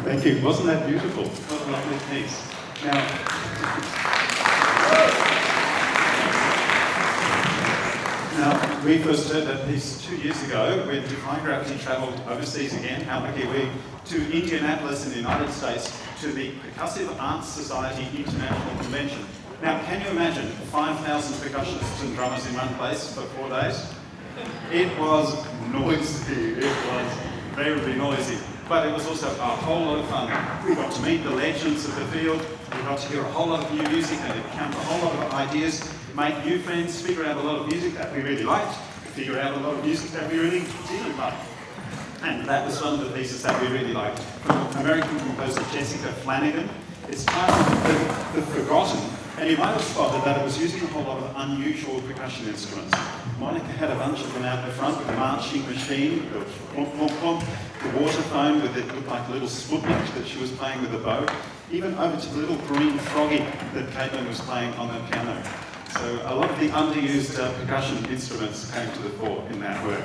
Thank you. Wasn't that beautiful? What a lovely piece. Now, we first heard that piece 2 years ago when Defying Gravity travelled overseas again, how lucky we, to Indianapolis in the United States, to the Percussive Arts Society International Convention. Now, can you imagine 5,000 percussionists and drummers in one place for 4 days? It was noisy, it was very noisy, but it was also a whole lot of fun. We got to meet the legends of the field, we got to hear a whole lot of new music and encounter a whole lot of ideas, make new friends, figure out a lot of music that we really liked, figure out a lot of music that we really didn't like. And that was one of the pieces that we really liked. From American composer Jessica Flanagan. It's titled The Forgotten, and you might have spotted that it was using a whole lot of unusual percussion instruments. Monica had a bunch of them out the front with a marching machine, the plomp, plomp, plomp, the waterphone with it looked like a little Sputnik that she was playing with a bow, even over to the little green froggy that Caitlin was playing on the piano. So a lot of the underused percussion instruments came to the fore in that work.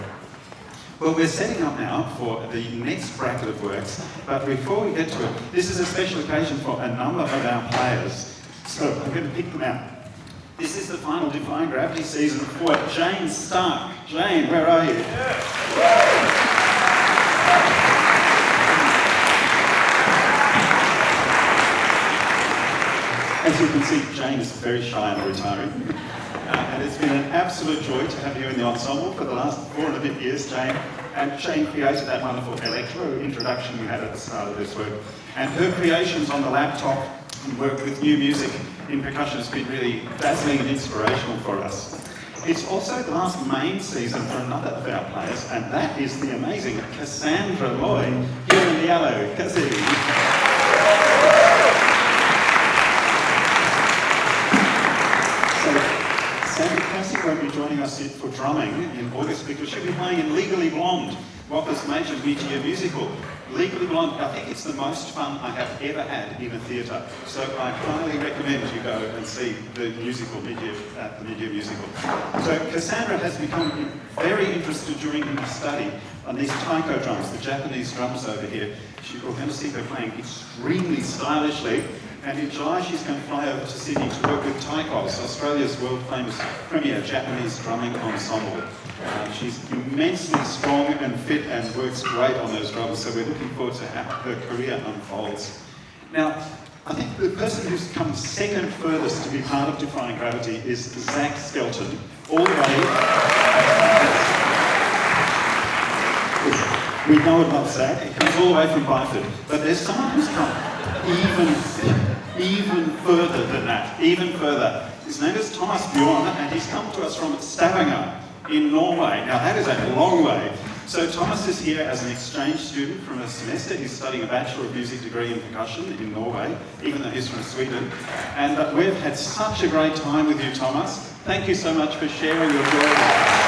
Well, we're setting up now for the next bracket of works, but before we get to it, this is a special occasion for a number of our players. So I'm going to pick them out. This is the final Defying Gravity season for Jane Stark. Jane, where are you? As you can see, Jane is very shy and retiring. And it's been an absolute joy to have you in the ensemble for the last 4 and a bit years, Jane. And Jane created that wonderful electro introduction you had at the start of this work. And her creations on the laptop and work with new music in percussion has been really dazzling and inspirational for us. It's also the last main season for another of our players, and that is the amazing Cassandra Lloyd, here in the yellow. Cassie. Cassie won't be joining us for drumming in August because she'll be playing in Legally Blonde, Whopper's major mid-year musical. Legally Blonde, I think it's the most fun I have ever had in a theatre, so I highly recommend you go and see the musical the mid-year musical. So Cassandra has become very interested during her study on these taiko drums, the Japanese drums over here. We're going to see her playing extremely stylishly. And in July, she's going to fly over to Sydney to work with Taikos, Australia's world-famous premier Japanese drumming ensemble. She's immensely strong and fit and works great on those drums, so we're looking forward to how her career unfolds. Now, I think the person who's come second furthest to be part of Defying Gravity is Zach Skelton, all the way. We know and love Zach. He comes all the way from Byford, but there's someone who's come even further than that, even further. His name is Thomas Bjorn, and he's come to us from Stavanger in Norway. Now that is a long way. So Thomas is here as an exchange student from a semester. He's studying a Bachelor of Music degree in percussion in Norway, even though he's from Sweden. And we've had such a great time with you, Thomas. Thank you so much for sharing your joy with us.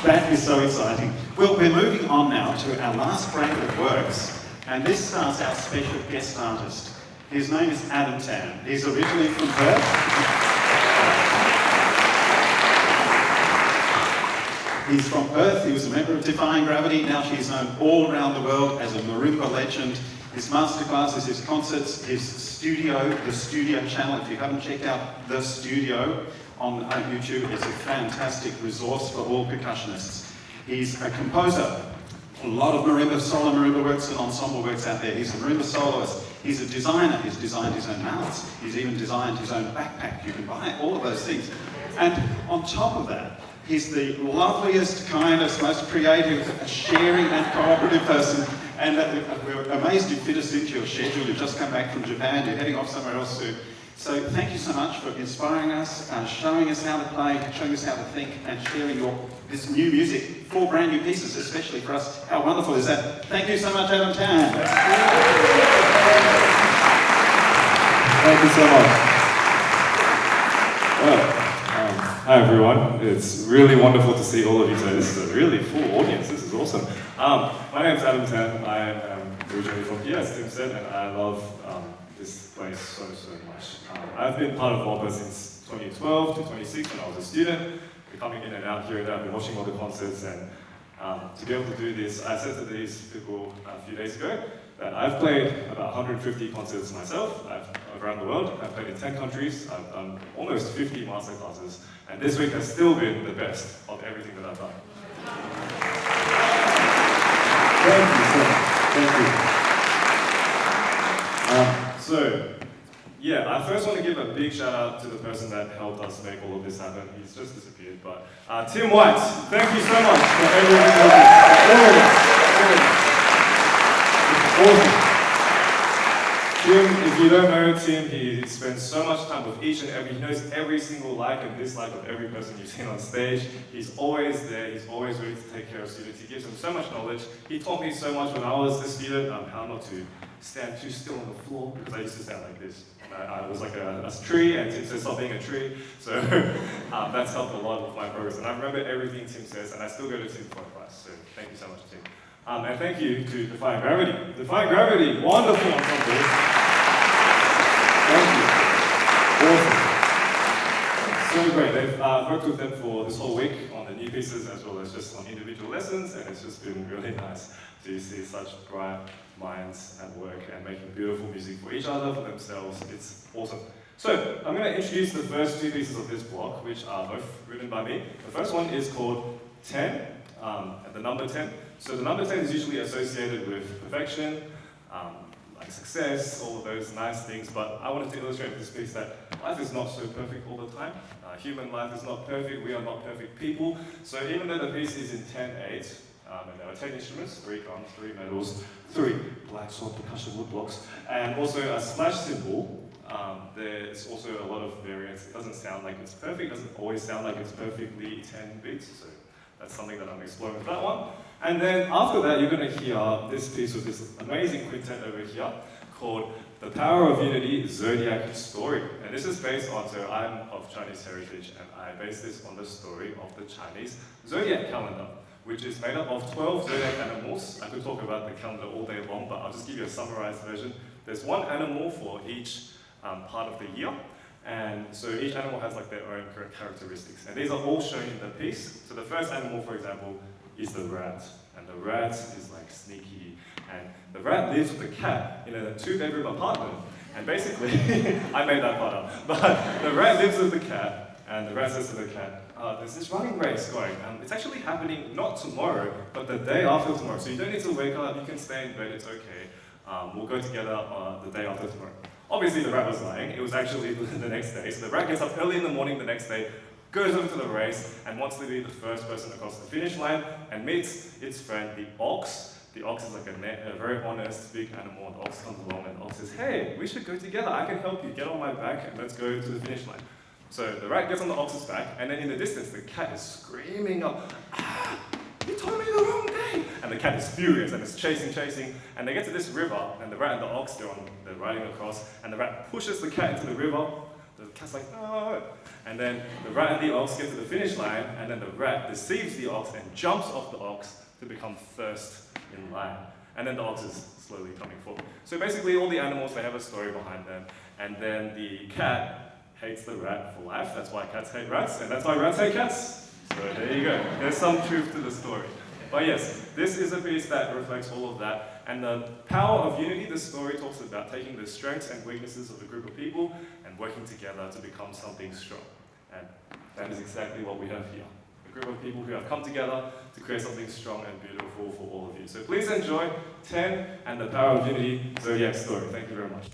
That is so exciting. Well, we're moving on now to our last bracket of works, and this starts our special guest artist. His name is Adam Tan. He's originally from Perth. He's from Perth. He was a member of Defying Gravity. Now she's known all around the world as a marimba legend. His masterclasses, his concerts, his studio, the Studio channel. If you haven't checked out The Studio on YouTube, it's a fantastic resource for all percussionists. He's a composer. A lot of marimba, solo marimba works and ensemble works out there. He's a marimba soloist. He's a designer. He's designed his own mallets. He's even designed his own backpack. You can buy all of those things. And on top of that, he's the loveliest, kindest, most creative, sharing and cooperative person. And we're amazed you fit us into your schedule. You've just come back from Japan. You're heading off somewhere else soon. So thank you so much for inspiring us, showing us how to play, showing us how to think, and sharing this new music, 4 brand new pieces, especially for us. How wonderful is that? Thank you so much, Adam Tan. Thank you so much. Well, hi everyone. It's really wonderful to see all of you today. This is a really full audience. This is awesome. My name's Adam Tan. I am originally from here, as Tim said, and I love this place so much. I've been part of WOPA since 2012 to 2016 when I was a student. coming in and out here and there. I've been watching all the concerts, and to be able to do this, I said to these people a few days ago that I've played about 150 concerts myself around the world. I've played in 10 countries. I've done almost 50 master classes, and this week has still been the best of everything that I've done. Thank you so much. Thank you. So, yeah, I first want to give a big shout out to the person that helped us make all of this happen. He's just disappeared, but Tim White, thank you so much for everything you did. Awesome. Tim, if you don't know Tim, he spends so much time with each and every, he knows every single like and dislike of every person you've seen on stage. He's always there, he's always ready to take care of students. He gives them so much knowledge. He taught me so much when I was a student, how not to stand too still on the floor, because I used to stand like this. I was like a tree, and Tim says stop being a tree. So that's helped a lot with my progress. And I remember everything Tim says, and I still go to Tim for advice. So thank you so much, Tim. And thank you to Defying Gravity. Defying Gravity, wonderful ensemble. Thank you. Awesome. So great. They've worked with them for this whole week on the new pieces as well as just on individual lessons, and it's just been really nice to see such bright minds at work and making beautiful music for each other, for themselves. It's awesome. So I'm going to introduce the first two pieces of this block, which are both written by me. The first one is called 10, the number 10. So the number 10 is usually associated with perfection, like success, all of those nice things, but I wanted to illustrate with this piece that life is not so perfect all the time. Human life is not perfect, we are not perfect people. So even though the piece is in 10/8, and there are 10 instruments, 3 drums, 3 medals, 3 black sword percussion wood blocks, and also a slash cymbal. There's also a lot of variance. It doesn't sound like it's perfect, it doesn't always sound like it's perfectly 10 beats, so that's something that I'm exploring with that one. And then after that, you're going to hear this piece with this amazing quintet over here called The Power of Unity Zodiac Story. And this is based on, so I'm of Chinese heritage, and I base this on the story of the Chinese Zodiac calendar, which is made up of 12 zodiac animals. I could talk about the calendar all day long, but I'll just give you a summarized version. There's one animal for each part of the year, and so each animal has like their own characteristics. And these are all shown in the piece. So the first animal, for example, is the rat. And the rat is like sneaky. And the rat lives with the cat in a 2-bedroom apartment. And basically, I made that part up. But the rat lives with the cat, and the rat says to the cat, there's this running race going. It's actually happening not tomorrow, but the day after tomorrow. So you don't need to wake up, you can stay in bed, it's okay. We'll go together the day after tomorrow. Obviously the rat was lying, it was actually the next day. So the rat gets up early in the morning the next day, goes over to the race, and wants to be the first person across the finish line, and meets its friend, the ox. The ox is like a very honest, big animal, and the ox comes along, and the ox says, hey, we should go together, I can help you, get on my back, and let's go to the finish line. So the rat gets on the ox's back, and then in the distance, the cat is screaming up, you told me the wrong day! And the cat is furious, and it's chasing, and they get to this river, and the rat and the ox, they're riding across, and the rat pushes the cat into the river. The cat's like, no! And then the rat and the ox get to the finish line, and then the rat deceives the ox and jumps off the ox to become first in line. And then the ox is slowly coming forward. So basically all the animals, they have a story behind them, and then the cat hates the rat for life. That's why cats hate rats, and that's why rats hate cats. So there you go. There's some truth to the story. But yes, this is a piece that reflects all of that. And the power of unity, this story talks about taking the strengths and weaknesses of a group of people and working together to become something strong. And that is exactly what we have here. A group of people who have come together to create something strong and beautiful for all of you. So please enjoy 10 and the Power of Unity Zodiac Story. Thank you very much.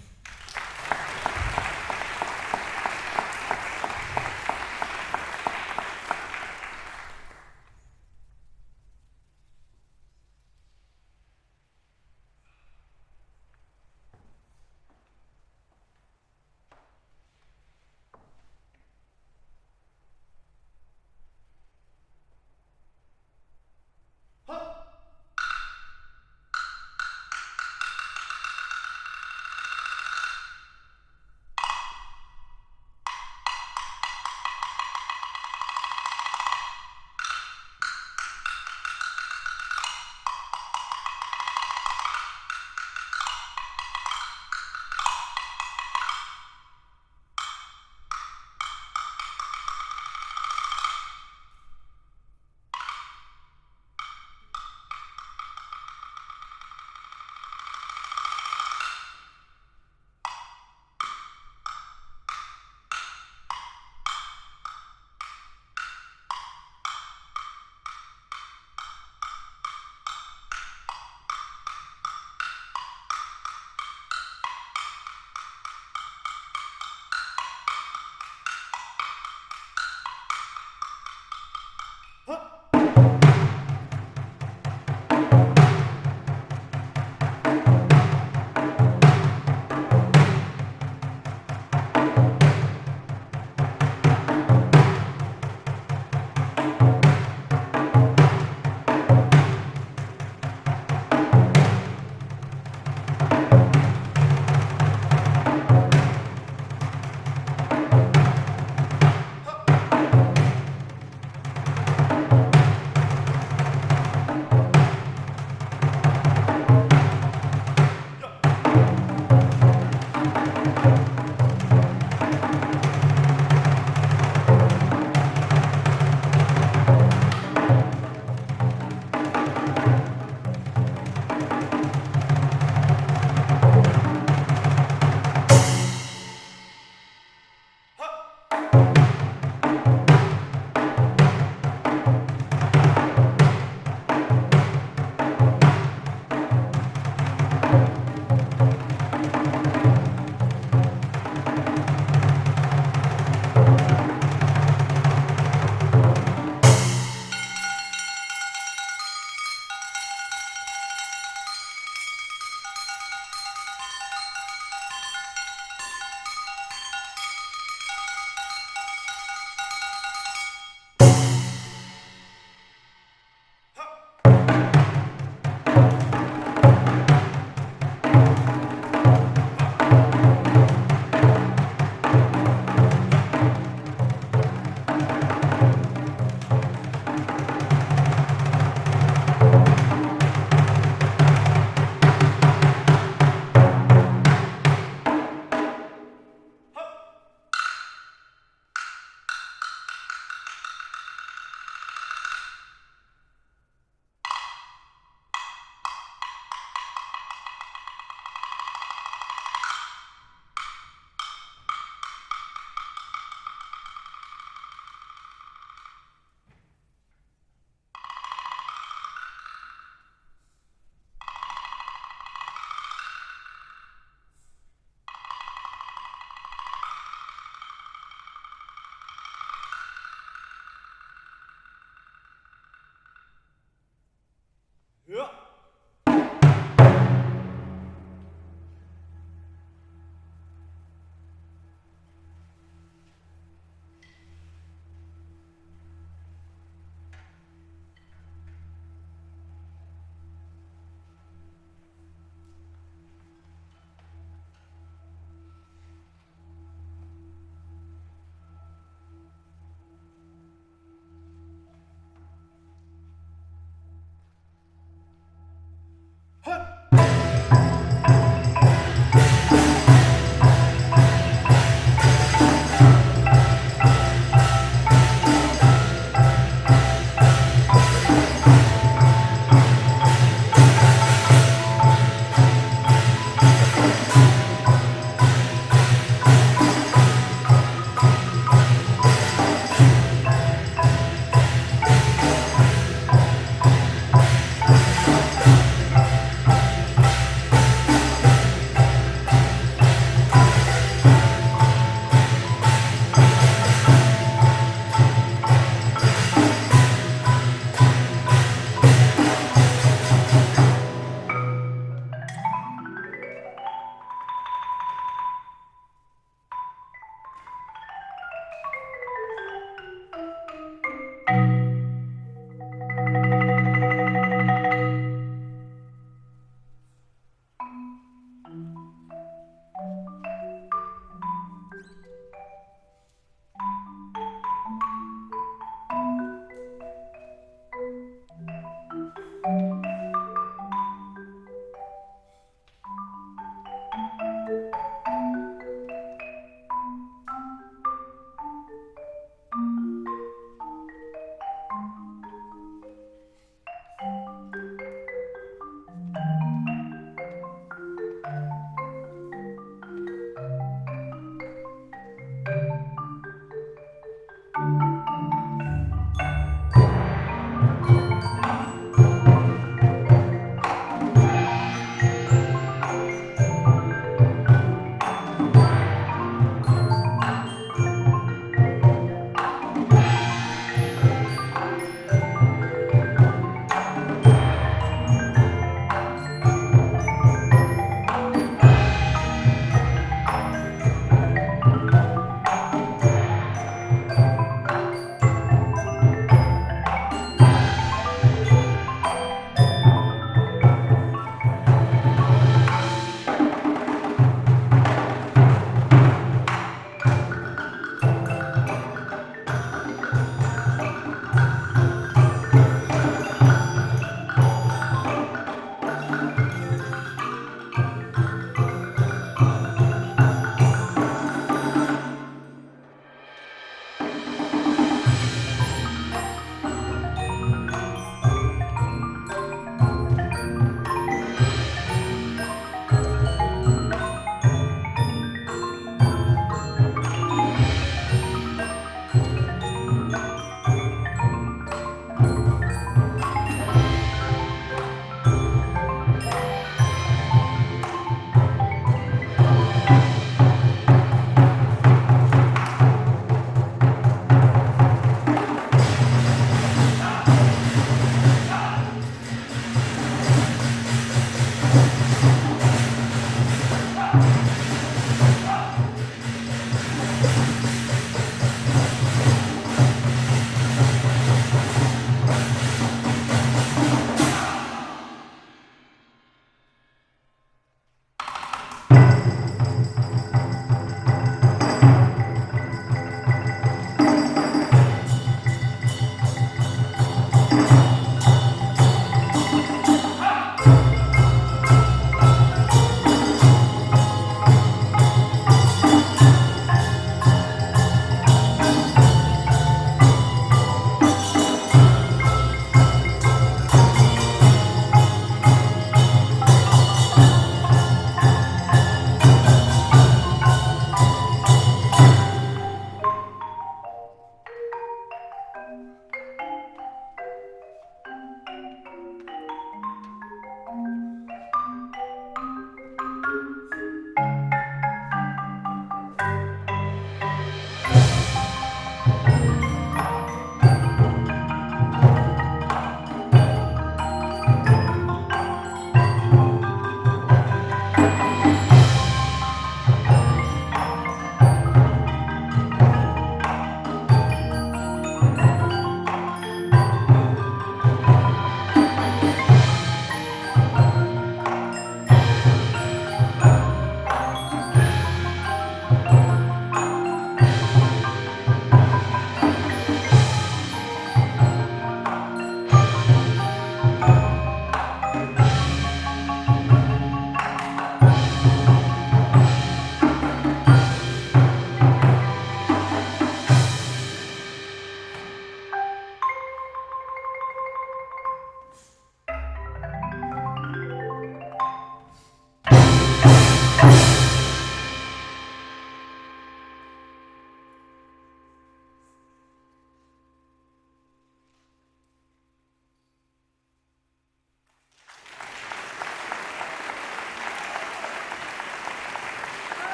Hut!